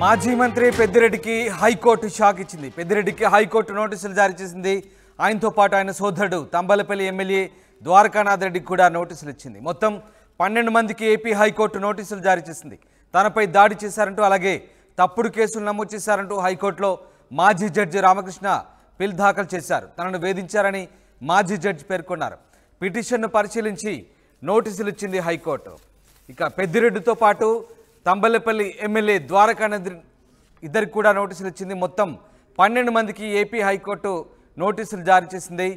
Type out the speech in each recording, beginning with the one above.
మాజీ మంత్రి పెద్దిరెడ్డికి high court shock ఇచ్చింది. పెద్దిరెడ్డికి హైకోర్టు నోటీసులు జారీ చేసింది. ఆయనతో పాటు ఆయన సోదరుడు తంబలపల్లి ఎమ్మెల్యే ద్వారకానాథ్ రెడ్డికి కూడా నోటీసులు ఇచ్చింది. మొత్తం 12 మందికి ఏపీ హైకోర్టు నోటీసులు జారీ చేసింది. తనపై దాడి చేశారంటూ అలాగే తప్పుడు కేసులు నమోదు చేశారంటూ హైకోర్టులో మాజీ జడ్జి రామకృష్ణ పిల్ దాఖలు చేశారు. తనను వేధించారని మాజీ జడ్జి పేర్కొన్నారు. పిటిషన్ను పరిశీలించి నోటీసులు ఇచ్చింది హైకోర్టు. ఇక పెద్దిరెడ్డితో పాటు తంబలపల్లి ఎమ్మెల్యే ద్వారకానాథ్ ఇద్దరికి కూడా నోటీసులు ఇచ్చింది. మొత్తం 12 మందికి ఏపీ హైకోర్టు నోటీసులు జారీ చేసింది.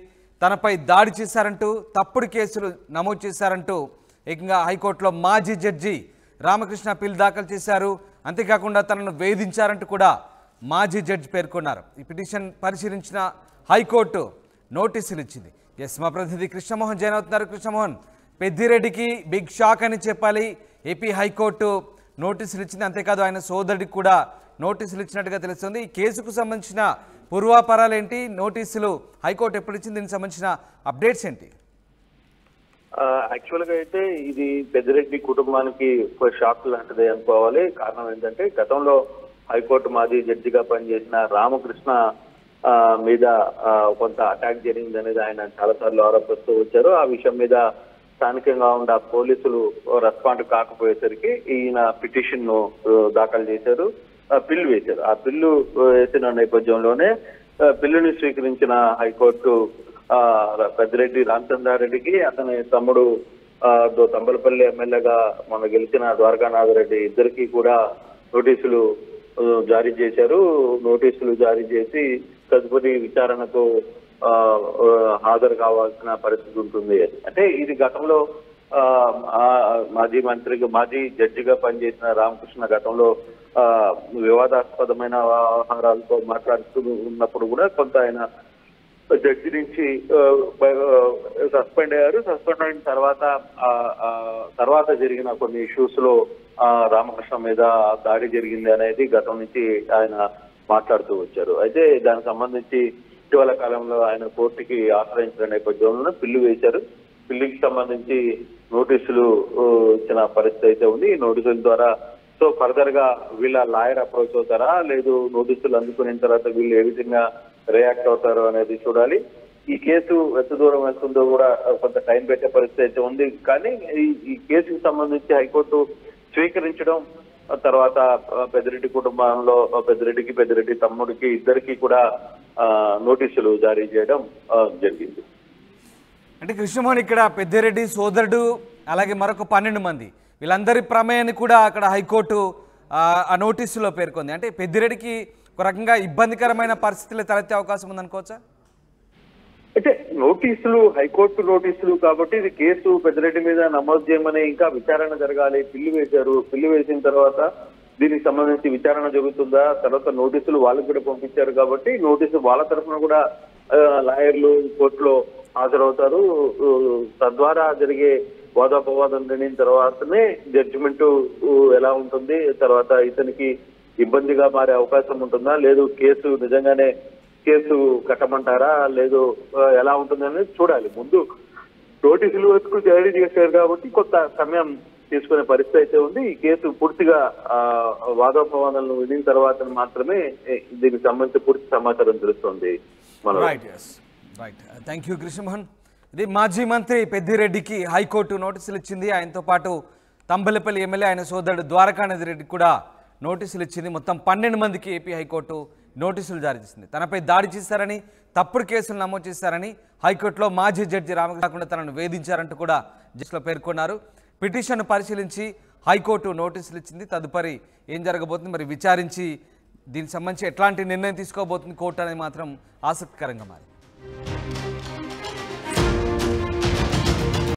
తనపై దాడి చేశారంటూ తప్పుడు కేసులు నమోదు చేశారంటూ ఏకంగా హైకోర్టులో మాజీ జడ్జి రామకృష్ణ పిల్ దాఖలు చేశారు. అంతేకాకుండా తనను వేధించారంటూ కూడా మాజీ జడ్జి పేర్కొన్నారు. ఈ పిటిషన్ పరిశీలించిన హైకోర్టు నోటీసులు ఇచ్చింది. ఎస్, మా ప్రతినిధి కృష్ణమోహన్ జాయిన్ అవుతున్నారు. కృష్ణమోహన్, పెద్దిరెడ్డికి బిగ్ షాక్ అని చెప్పాలి. ఏపీ హైకోర్టు నోటీసులు ఇచ్చింది. అంతేకాదు ఆయన సోదరుడికి కూడా నోటీసులు ఇచ్చినట్టుగా తెలుస్తుంది. ఈ కేసుకు సంబంధించిన పూర్వాపరాలు ఏంటి, నోటీసులు హైకోర్టు ఎప్పుడు ఇచ్చింది, దీనికి సంబంధించిన అప్డేట్స్ ఏంటి? యాక్చువల్గా అయితే ఇది పెద్దిరెడ్డి కుటుంబానికి ఒక షాక్ లాంటిదే అనుకోవాలి. కారణం ఏంటంటే గతంలో హైకోర్టు మాజీ జడ్జిగా పనిచేసిన రామకృష్ణ మీద కొంత అటాక్ జరిగింది అనేది ఆయన చాలాసార్లు ఆరోపిస్తూ వచ్చారు. ఆ విషయం మీద స్థానికంగా ఉన్న పోలీసులు రెస్పాండ్ కాకపోయేసరికి ఈయన పిటిషన్ ను దాఖలు చేశారు, పిల్లు వేశారు. ఆ పిల్లు వేసిన నేపథ్యంలోనే పిల్లుని స్వీకరించిన హైకోర్టు పెద్దిరెడ్డి రామచంద్రారెడ్డికి అతని తమ్ముడు తంబలపల్లి ఎమ్మెల్యేగా మొన్న గెలిచిన ద్వారకానాథ్ రెడ్డి ఇద్దరికి కూడా నోటీసులు జారీ చేశారు. నోటీసులు జారీ చేసి తదుపరి విచారణకు హాజరు కావాల్సిన పరిస్థితి ఉంటుంది. అంటే ఇది గతంలో మాజీ జడ్జిగా పనిచేసిన రామకృష్ణ గతంలో వివాదాస్పదమైన వ్యవహారాలతో మాట్లాడుతూ ఉన్నప్పుడు కూడా కొంత ఆయన జడ్జి నుంచి సస్పెండ్ అయ్యారు. సస్పెండ్ అయిన తర్వాత జరిగిన కొన్ని ఇష్యూస్ లో రామకృష్ణ మీద దాడి జరిగింది అనేది గతం నుంచి ఆయన మాట్లాడుతూ వచ్చారు. అయితే దానికి సంబంధించి ఇటీవల కాలంలో ఆయన కోర్టుకి ఆశ్రయించిన నేపథ్యంలో పిల్లు వేశారు. పిల్లికి సంబంధించి నోటీసులు ఇచ్చిన పరిస్థితి అయితే ఉంది. ఈ నోటీసుల ద్వారా సో ఫర్దర్ గా వీళ్ళ లాయర్ అప్రోచ్ అవుతారా, లేదు నోటీసులు అందుకున్న తర్వాత వీళ్ళు ఏ విధంగా రియాక్ట్ అవుతారో అనేది చూడాలి. ఈ కేసు ఎంత దూరం వెళ్తుందో కూడా కొంత టైం పెట్టే పరిస్థితి అయితే ఉంది. కానీ ఈ కేసుకు సంబంధించి హైకోర్టు స్వీకరించడం, తర్వాత పెద్దిరెడ్డి కుటుంబంలో పెద్దిరెడ్డి తమ్ముడికి ఇద్దరికి కూడా నోటీసులు జారీ చేయడం జరిగింది. అంటే కృష్ణమోహన్, ఇక్కడ పెద్దిరెడ్డి సోదరుడు అలాగే మరొక 12 మంది వీళ్ళందరి ప్రమేయాన్ని కూడా అక్కడ హైకోర్టు ఆ నోటీసులో పేర్కొంది. అంటే పెద్దిరెడ్డికి ఒక రకంగా ఇబ్బందికరమైన పరిస్థితులు తలెత్తే అవకాశం ఉందనుకోవచ్చా? అయితే హైకోర్టు నోటీసులు కాబట్టి ఇది కేసు పెద్దిరెడ్డి మీద నమోదు చేయమని ఇంకా విచారణ జరగాలి. పిల్లు వేశారు. పిల్లు వేసిన తర్వాత దీనికి సంబంధించి విచారణ జరుగుతుందా, తర్వాత నోటీసులు వాళ్ళకి కూడా పంపించారు కాబట్టి నోటీసు వాళ్ళ తరఫున కూడా లాయర్లు కోర్టులో హాజరవుతారు. తద్వారా జరిగే వాదోపవాదం జరిగిన తర్వాతనే జడ్జిమెంట్ ఎలా ఉంటుంది, తర్వాత ఇతనికి ఇబ్బందిగా మారే అవకాశం ఉంటుందా, లేదు కేసు నిజంగానే కేసు కట్టమంటారా, లేదు ఎలా ఉంటుంది అనేది చూడాలి. ముందు నోటీసులు వరకు జారీ చేశారు కాబట్టి కొంత సమయం తీసుకునే పరిస్థితి అయితే ఉంది. ఈ కేసు పూర్తిగా వాదోపవాదాలను వినిన తర్వాత మాత్రమే దీనికి సంబంధించి పూర్తి సమాచారం తెలుస్తుంది. Thank you Krishnamohan. ఇది మాజీ మంత్రి పెద్దిరెడ్డికి హైకోర్టు నోటీసులు ఇచ్చింది. ఆయనతో పాటు తంబలపల్లి ఎమ్మెల్యే ఆయన సోదరుడు ద్వారకానాథ్ రెడ్డికి కూడా నోటీసులు ఇచ్చింది. మొత్తం 12 మందికి ఏపీ హైకోర్టు నోటీసులు జారీ చేసింది. తనపై దాడి చేశారని, తప్పుడు కేసులు నమోదు చేశారని హైకోర్టులో మాజీ జడ్జి రామకృష్ణ తనను వేధించారంటూ కూడా జడ్జిలో పేర్కొన్నారు. పిటిషన్ను పరిశీలించి హైకోర్టు నోటీసులు ఇచ్చింది. తదుపరి ఏం జరగబోతుంది, మరి విచారించి దీనికి సంబంధించి ఎట్లాంటి నిర్ణయం తీసుకోబోతుంది కోర్టు అనేది మాత్రం ఆసక్తికరంగా మారింది.